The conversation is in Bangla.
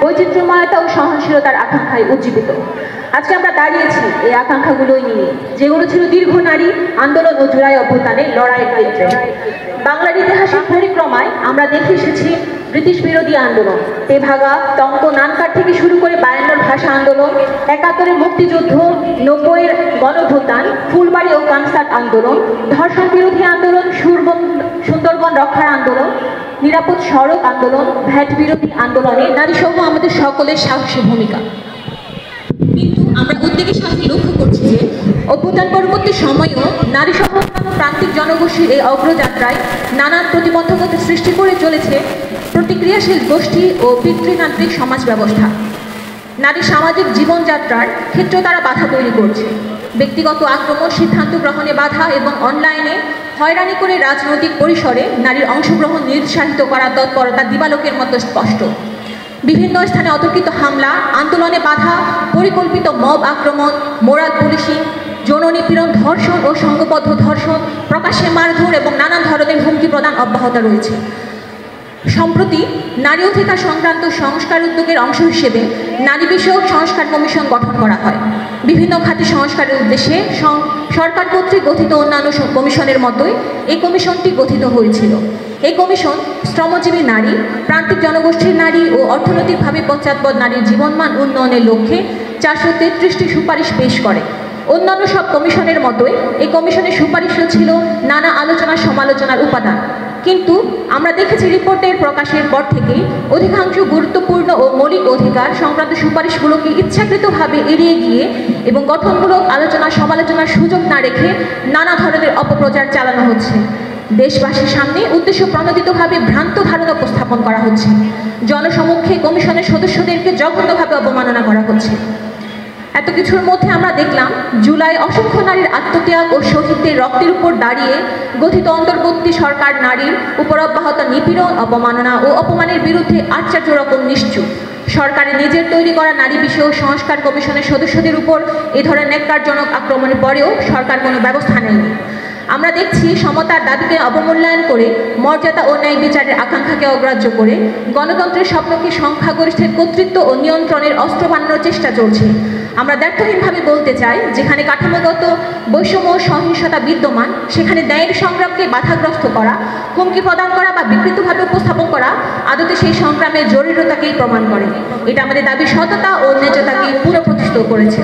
বৈচিত্র্যময়তা ও সহনশীলতার আকাঙ্ক্ষায় উজ্জীবিত। আজকে আমরা দাঁড়িয়েছি এই আকাঙ্ক্ষাগুলোই নিয়ে, যেগুলো ছিল দীর্ঘ নারী আন্দোলন ও জুলাই অভ্যুত্থানের লড়াই ক্ষেত্রে। বাংলার ইতিহাসের পরিক্রমায় আমরা দেখে এসেছি ব্রিটিশ বিরোধী আন্দোলন, তেভাগা, টঙ্ক নানকার থেকে শুরু করে 52 ভাষা আন্দোলন, 71 মুক্তিযুদ্ধ, 90-এর গণভ্যুত্থান, ফুলবাড়ি ও কানসাট আন্দোলন, ধর্ষণ বিরোধী আন্দোলন, সুন্দরবন রক্ষার আন্দোলন, নিরাপদ সড়ক আন্দোলন, ভ্যাট বিরোধী আন্দোলনে নারী সহ আমাদের সকলের সাহসী ভূমিকা। কিন্তু আমরা উদ্বেগের সাথে লক্ষ্য করছি যে অভ্যুত্থান পরবর্তী সময়েও নারী সহ প্রান্তিক জনগোষ্ঠীর এই অগ্রযাত্রায় নানান প্রতিবন্ধকতা সৃষ্টি করে চলেছে প্রতিক্রিয়াশীল গোষ্ঠী ও পিতৃতান্ত্রিক সমাজ ব্যবস্থা। নারী সামাজিক জীবনযাত্রার ক্ষেত্রে তারা বাধা তৈরি করছে। ব্যক্তিগত আক্রমণ, সিদ্ধান্ত গ্রহণে বাধা এবং অনলাইনে হয়রানি করে রাজনৈতিক পরিসরে নারীর অংশগ্রহণ নিরুৎসাহিত করার তৎপরতা দিবালোকের মতো স্পষ্ট। বিভিন্ন স্থানে অতর্কিত হামলা, আন্দোলনে বাধা, পরিকল্পিত মব আক্রমণ, মোরাল পুলিশিং, যৌন নিপীড়ন, ধর্ষণ ও সংঘবদ্ধ ধর্ষণ, প্রকাশ্যে মারধর এবং নানান ধরনের হুমকি প্রদান অব্যাহত রয়েছে। সম্প্রতি নারী অধিকার সংক্রান্ত সংস্কার উদ্যোগের অংশ হিসেবে নারী বিষয়ক সংস্কার কমিশন গঠন করা হয়। বিভিন্ন খাতে সংস্কারের উদ্দেশ্যে সরকার কর্তৃক গঠিত অন্যান্য কমিশনের মতোই এই কমিশনটি গঠিত হয়েছিল। এই কমিশন শ্রমজীবী নারী, প্রান্তিক জনগোষ্ঠীর নারী ও অর্থনৈতিকভাবে পশ্চাৎপদ নারীর জীবনমান উন্নয়নের লক্ষ্যে 433টি সুপারিশ পেশ করে। অন্যান্য সব কমিশনের মতোই এই কমিশনের সুপারিশও ছিল নানা আলোচনা সমালোচনার উপাদান। কিন্তু আমরা দেখেছি রিপোর্টের প্রকাশের পর থেকেই অধিকাংশ গুরুত্বপূর্ণ ও মৌলিক অধিকার সংক্রান্ত সুপারিশগুলোকে ইচ্ছাকৃতভাবে এড়িয়ে গিয়ে এবং গঠনমূলক আলোচনা সমালোচনার সুযোগ না রেখে নানা ধরনের অপপ্রচার চালানো হচ্ছে। দেশবাসীর সামনে উদ্দেশ্য প্রণোদিতভাবে ভ্রান্ত ধারণা উপস্থাপন করা হচ্ছে। জনসমক্ষে কমিশনের সদস্যদেরকে জঘন্যভাবে অবমাননা করা হচ্ছে। এত কিছুর মধ্যে আমরা দেখলাম জুলাই অসংখ্য নারীর আত্মত্যাগ ও শহীদদের রক্তের উপর দাঁড়িয়ে গঠিত অন্তর্বর্তী সরকার নারীর উপর অব্যাহত নিপীড়ন, অবমাননা ও অপমানের বিরুদ্ধে আশ্চর্য রকম নিশ্চুপ। সরকারের নিজের তৈরি করা নারী বিষয়ক সংস্কার কমিশনের সদস্যদের উপর এ ধরনের ন্যাক্কারজনক আক্রমণের পরেও সরকার কোনো ব্যবস্থা নেয়নি। আমরা দেখছি সমতার দাবিকে অবমূল্যায়ন করে, মর্যাদা ও ন্যায় বিচারের আকাঙ্ক্ষাকে অগ্রাহ্য করে গণতন্ত্রের স্বপ্নকে সংখ্যাগরিষ্ঠের কর্তৃত্ব ও নিয়ন্ত্রণের অস্ত্র বানানোর চেষ্টা চলছে। আমরা দ্ব্যর্থহীনভাবে বলতে চাই, যেখানে কাঠামোগত বৈষম্য সহিংসতা বিদ্যমান, সেখানে ন্যায়ের সংগ্রামকে বাধাগ্রস্ত করা, হুমকি প্রদান করা বা বিকৃতভাবে উপস্থাপন করা আদতে সেই সংগ্রামের জরুরতাকেই প্রমাণ করে। এটা আমাদের দাবির সততা ও ন্যায্যতাকে পুনঃপ্রতিষ্ঠিত করেছে।